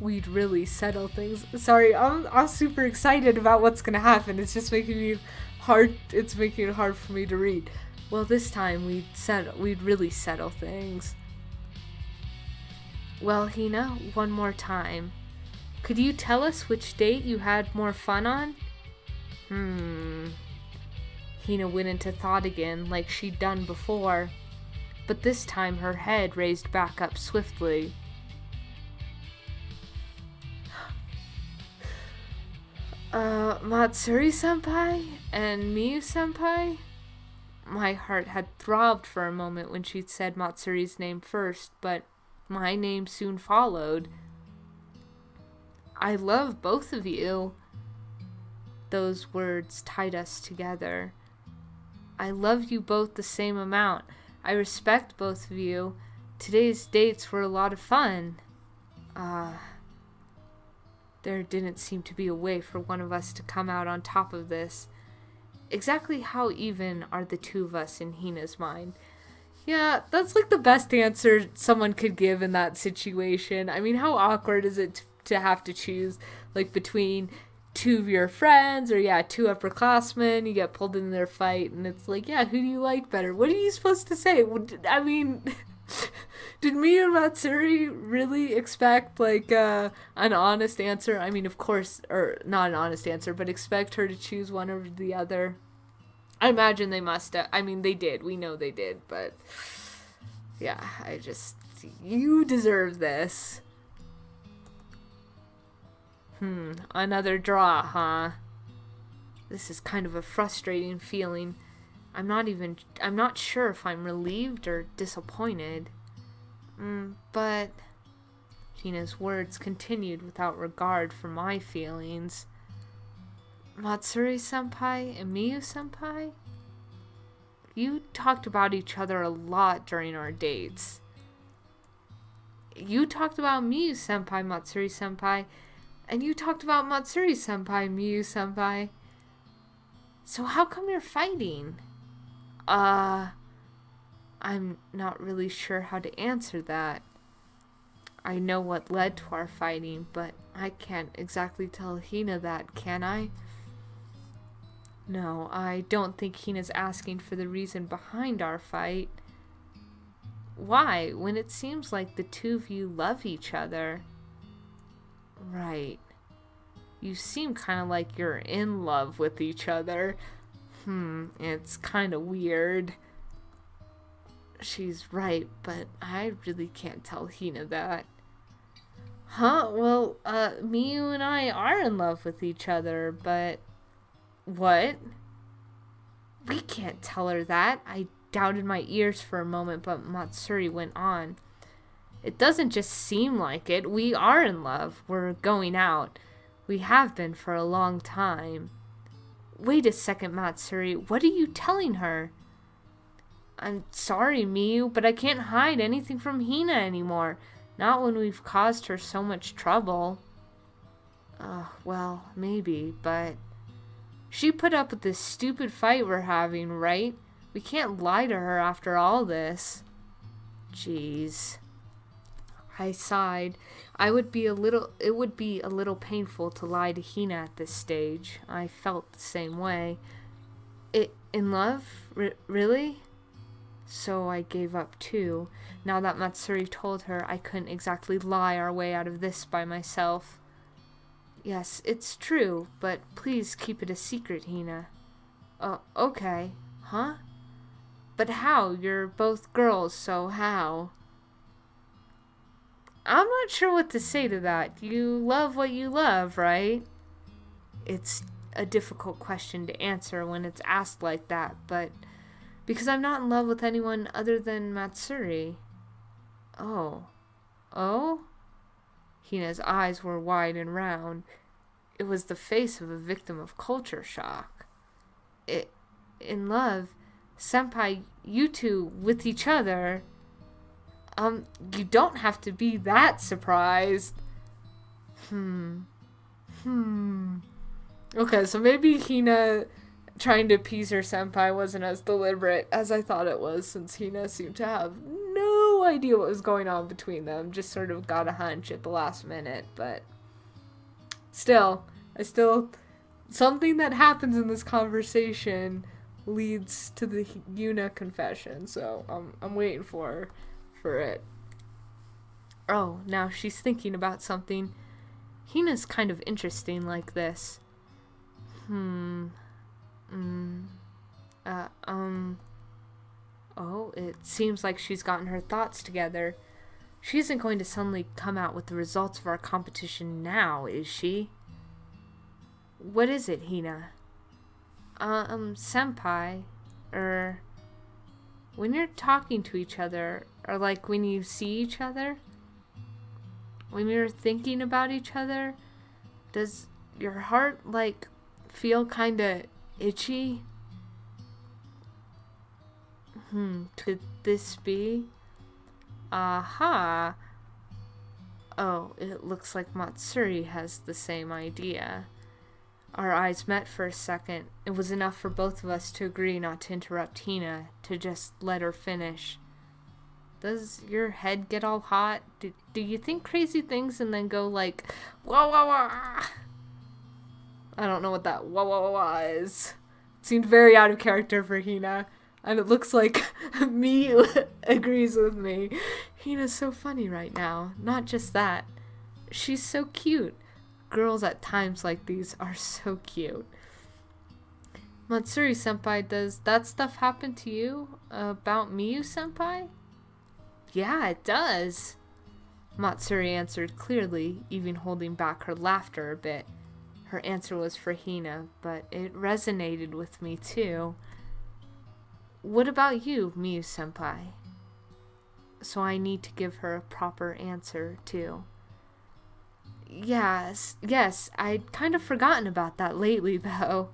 S1: we'd really settle things. Sorry, I'm super excited about what's gonna happen. It's just making me hard. It's making it hard for me to read. Well, this time we'd really settle things. Well, Hina, one more time. Could you tell us which date you had more fun on? Hina went into thought again, like she'd done before, but this time her head raised back up swiftly. Matsuri-senpai and Miyu-senpai? My heart had throbbed for a moment when she'd said Matsuri's name first, but my name soon followed. I love both of you. Those words tied us together. I love you both the same amount. I respect both of you. Today's dates were a lot of fun. There didn't seem to be a way for one of us to come out on top of this. Exactly how even are the two of us in Hina's mind? Yeah, that's the best answer someone could give in that situation. I mean, how awkward is it to have to choose between two of your friends, or yeah, two upperclassmen, you get pulled in their fight, and it's like, yeah, who do you like better? What are you supposed to say? I mean, did Miyu and Matsuri really expect, like, an honest answer? I mean, of course, or not an honest answer, but expect her to choose one over the other? I imagine they must have. I mean, they did. We know they did, but yeah, you deserve this. Another draw, huh? This is kind of a frustrating feeling. I'm not sure if I'm relieved or disappointed. But Hina's words continued without regard for my feelings. Matsuri-senpai and Miyu-senpai? You talked about each other a lot during our dates. You talked about Miyu-senpai, Matsuri-senpai, and you talked about Matsuri-senpai, Miyu-senpai. So how come you're fighting? I'm not really sure how to answer that. I know what led to our fighting, but I can't exactly tell Hina that, can I? No, I don't think Hina's asking for the reason behind our fight. Why, when it seems like the two of you love each other? Right. You seem kind of like you're in love with each other. It's kind of weird. She's right, but I really can't tell Hina that. Huh? Well, Miyu and I are in love with each other, but... What? We can't tell her that. I doubted my ears for a moment, but Matsuri went on. It doesn't just seem like it. We are in love. We're going out. We have been for a long time. Wait a second, Matsuri. What are you telling her? I'm sorry, Miyu, but I can't hide anything from Hina anymore. Not when we've caused her so much trouble. Well, maybe, but... She put up with this stupid fight we're having, right? We can't lie to her after all this. Jeez. I sighed. It would be a little painful to lie to Hina at this stage. I felt the same way. In love? Really? So I gave up too. Now that Matsuri told her, I couldn't exactly lie our way out of this by myself. Yes, it's true, but please keep it a secret, Hina. Okay. Huh? But how? You're both girls, so how? I'm not sure what to say to that. You love what you love, right? It's a difficult question to answer when it's asked like that, but because I'm not in love with anyone other than Matsuri. Oh? Hina's eyes were wide and round. It was the face of a victim of culture shock. In love? Senpai, you two with each other? You don't have to be that surprised. Okay, so maybe Hina trying to appease her senpai wasn't as deliberate as I thought it was, since Hina seemed to have no idea what was going on between them. Just sort of got a hunch at the last minute, but still, something that happens in this conversation leads to the Yuna confession, so I'm waiting for it. Oh, now she's thinking about something. Hina's kind of interesting like this. Oh, it seems like she's gotten her thoughts together. She isn't going to suddenly come out with the results of our competition now, is she? What is it, Hina? Senpai, when you're talking to each other, or like when you see each other, when you're thinking about each other, does your heart, like, feel kinda itchy? Could this be? Aha! Oh, it looks like Matsuri has the same idea. Our eyes met for a second. It was enough for both of us to agree not to interrupt Hina, to just let her finish. Does your head get all hot? Do you think crazy things and then go like, wah wah wah? I don't know what that wah is. It seemed very out of character for Hina. And it looks like Miyu agrees with me. Hina's so funny right now. Not just that. She's so cute. Girls at times like these are so cute. Matsuri-senpai, does that stuff happen to you about Miyu-senpai? Yeah, it does. Matsuri answered clearly, even holding back her laughter a bit. Her answer was for Hina, but it resonated with me too. What about you, Miyu-senpai? So I need to give her a proper answer too. Yes, I'd kind of forgotten about that lately though.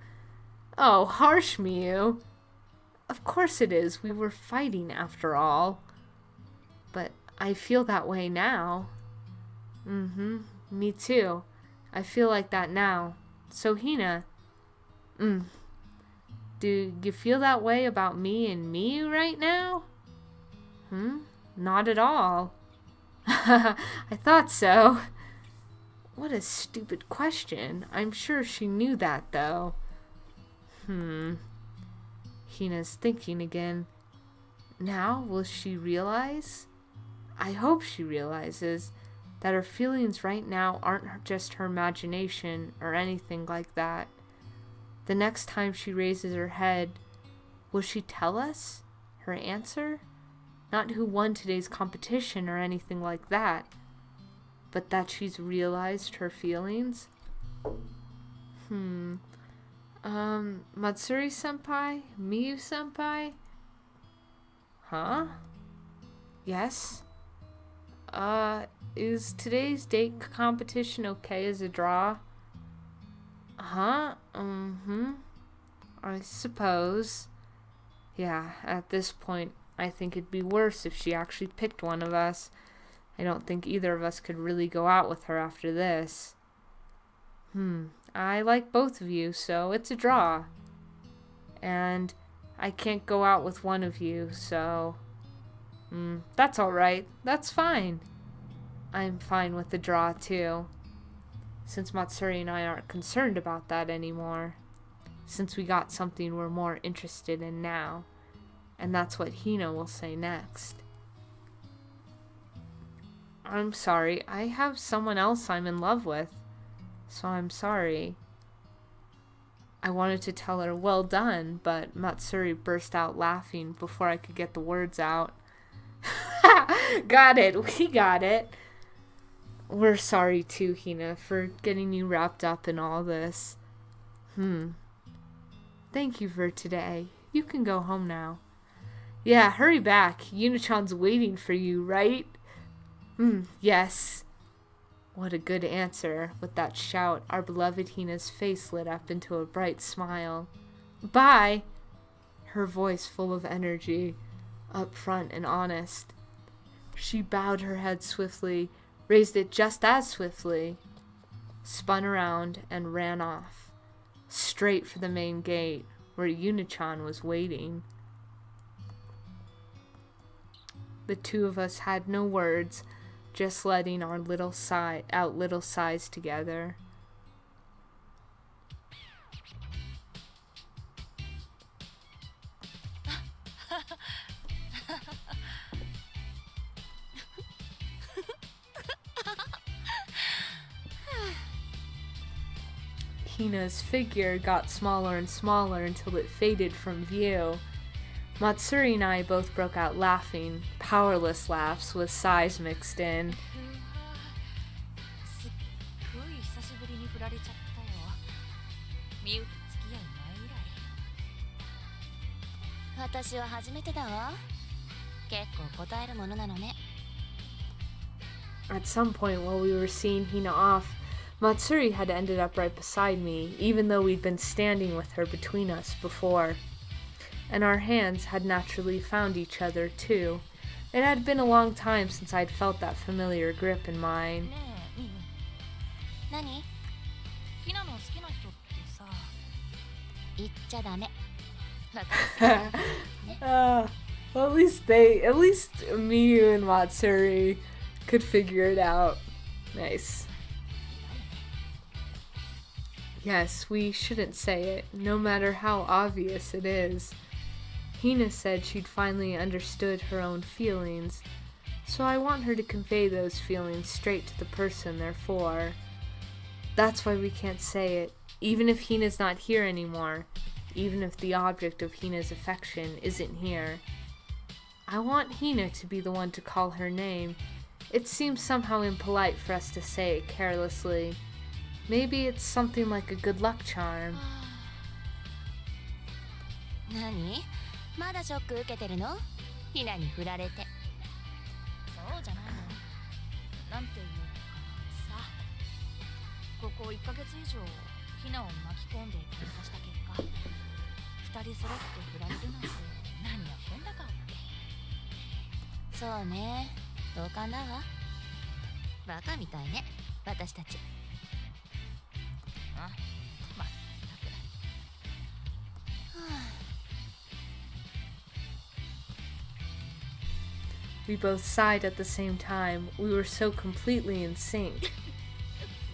S1: Oh, harsh, Miyu. Of course it is, we were fighting after all. But I feel that way now. Me too. I feel like that now. So Hina, do you feel that way about me and Miyu right now? Not at all. I thought so. What a stupid question. I'm sure she knew that though. Hina's thinking again. Now will she realize? I hope she realizes that her feelings right now aren't just her imagination or anything like that. The next time she raises her head, will she tell us her answer? Not who won today's competition or anything like that, but that she's realized her feelings? Matsuri-senpai? Miyu-senpai? Huh? Yes? Is today's date competition okay as a draw? I suppose. Yeah, at this point, I think it'd be worse if she actually picked one of us. I don't think either of us could really go out with her after this. I like both of you, so it's a draw. And I can't go out with one of you, so... that's alright. That's fine. I'm fine with the draw, too. Since Matsuri and I aren't concerned about that anymore. Since we got something we're more interested in now. And that's what Hina will say next. I'm sorry. I have someone else I'm in love with. So I'm sorry. I wanted to tell her, well done, but Matsuri burst out laughing before I could get the words out. Got it. We got it. We're sorry too, Hina, for getting you wrapped up in all this. Thank you for today. You can go home now. Yeah, hurry back. Yuna-chan's waiting for you, right? Yes. What a good answer. With that shout, our beloved Hina's face lit up into a bright smile. Bye! Her voice full of energy, upfront and honest. She bowed her head swiftly, raised it just as swiftly, spun around, and ran off, straight for the main gate, where Yuna-chan was waiting. The two of us had no words, just letting our little sighs together. Hina's figure got smaller and smaller until it faded from view. Matsuri and I both broke out laughing, powerless laughs with sighs mixed in. At some point while we were seeing Hina off, Matsuri had ended up right beside me, even though we'd been standing with her between us before. And our hands had naturally found each other, too. It had been a long time since I'd felt that familiar grip in mine. Well, at least Miyu and Matsuri could figure it out. Nice. Yes, we shouldn't say it, no matter how obvious it is. Hina said she'd finally understood her own feelings, so I want her to convey those feelings straight to the person they're for. That's why we can't say it, even if Hina's not here anymore, even if the object of Hina's affection isn't here. I want Hina to be the one to call her name. It seems somehow impolite for us to say it carelessly. Maybe it's something like a good luck charm.
S2: 何？まだショック受けてるの？ヒナに振られて。そうじゃないの。なんていうかさ。ここ1ヶ月以上ヒナを巻き込んで喧嘩した結果、2人揃って振られるなんて何やってんだかって。そうね。同感だわ。バカみたいね。私たち。あ、まったく。はあ。
S1: We both sighed at the same time. We were so completely in sync.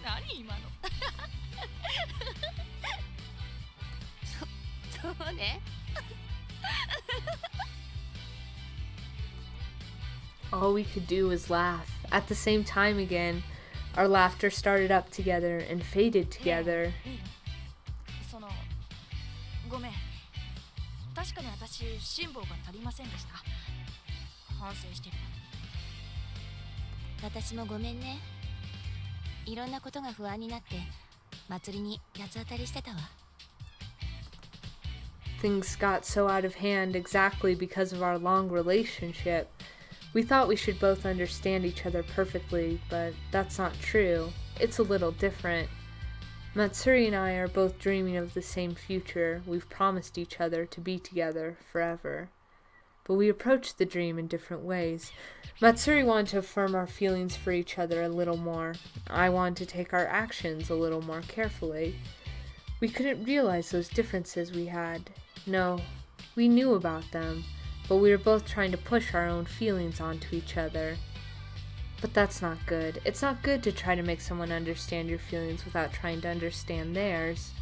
S2: 何今のそうね
S1: All we could do was laugh. At the same time again, our laughter started up together and faded together.
S2: そのごめん確かに私辛抱が足りませんでした反省してる私もごめんねいろんなことが不安になって祭りに八つ当たりしてたわ
S1: Things got so out of hand exactly because of our long relationship. We thought we should both understand each other perfectly, but that's not true. It's a little different. Matsuri and I are both dreaming of the same future. We've promised each other to be together forever. But we approached the dream in different ways. Matsuri wanted to affirm our feelings for each other a little more. I wanted to take our actions a little more carefully. We couldn't realize those differences we had. No, we knew about them, but we were both trying to push our own feelings onto each other. But that's not good. It's not good to try to make someone understand your feelings without trying to understand theirs.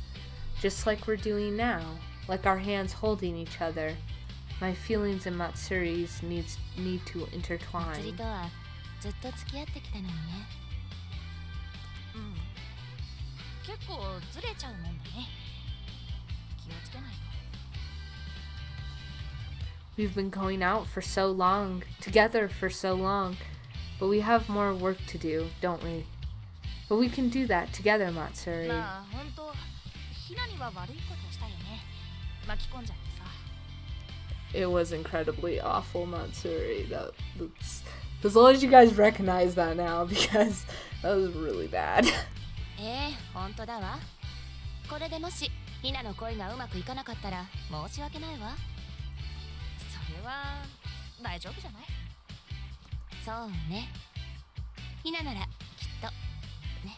S1: Just like we're doing now, like our hands holding each other. My feelings and Matsuri's need to intertwine.
S2: 祭りとはずっと付き合ってきたのにね結構ずれちゃうもんだね気をつけないと
S1: We've been going out for so long, together for so long, but we have more work to do, don't we? But we can do that together, Matsuri.
S2: まあ本当ヒナには悪いことしたよね巻き込んじゃってさ
S1: It was incredibly awful, Matsuri. That's as long as you guys recognize that now, because that was really bad.
S2: 本当だわこれでもしヒナの恋がうまくいかなかったら申し訳ないわそれは大丈夫じゃないそうねヒナならきっとね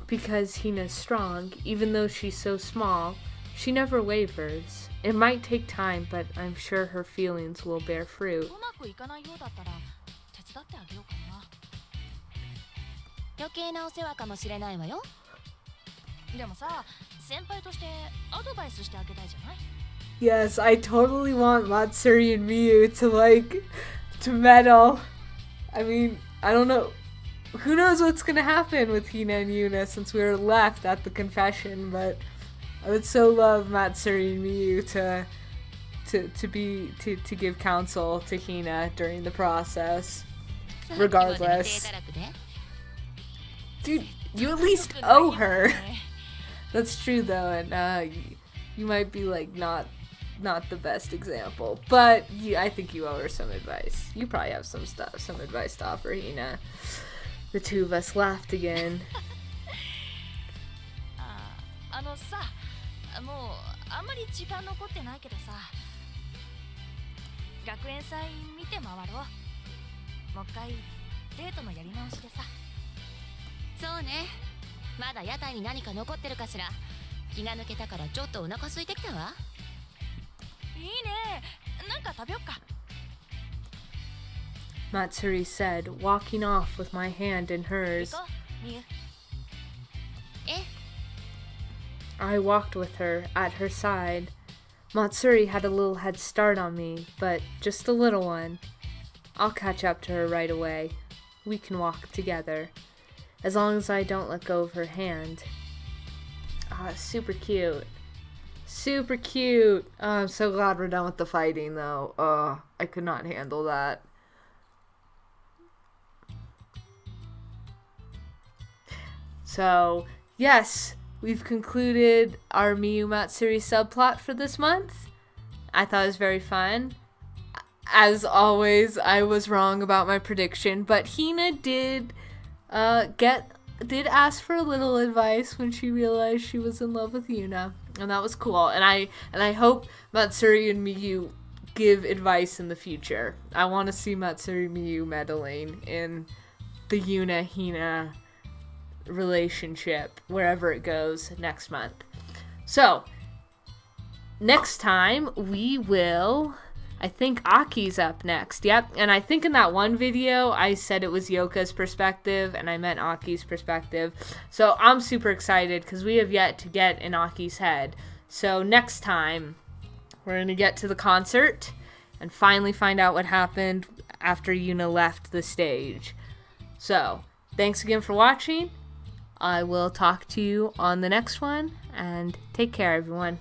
S1: Because Hina's strong, even though she's so small, she never wavers. It might take time, but I'm sure her feelings will bear fruit.
S2: うまくいかないようだったら手伝ってあげようかな余計なお世話かもしれないわよでもさ先輩としてアドバイスしてあげたいじゃない
S1: Yes, I totally want Matsuri and Miyu to meddle. I mean, I don't know. Who knows what's gonna happen with Hina and Yuna since we were left at the confession, but I would so love Matsuri and Miyu to give counsel to Hina during the process. Regardless. Dude, you at least owe her. That's true though, and you might be like not the best example, but I think you owe her some advice. You probably have some advice to offer Hina. The two of us laughed again.
S2: あのさもうあんまり時間残ってないけどさ学園祭見て回ろうもう一回デートのやり直しでさそうねまだ屋台に何か残ってるかしら気が抜けたからちょっとお腹空いてきたわいいねなんか食べよっか
S1: Matsuri said, walking off with my hand in hers.
S2: え
S1: I walked with her, at her side. Matsuri had a little head start on me, but just a little one. I'll catch up to her right away. We can walk together, as long as I don't let go of her hand. Ah, super cute. Super cute. Oh, I'm so glad we're done with the fighting, though. I could not handle that. So, yes, we've concluded our Miyu Matsuri subplot for this month. I thought it was very fun. As always, I was wrong about my prediction, but Hina did ask for a little advice when she realized she was in love with Yuna, and that was cool. And I hope Matsuri and Miyu give advice in the future. I want to see Matsuri Miyu meddling in the Yuna Hina relationship wherever it goes next month. So next time we will, I think Aki's up next. Yep. And I think in that one video I said it was Yoka's perspective and I meant Aki's perspective. So I'm super excited because we have yet to get in Aki's head. So next time we're going to get to the concert and finally find out what happened after Yuna left the stage. So thanks again for watching. I will talk to you on the next one, and take care, everyone.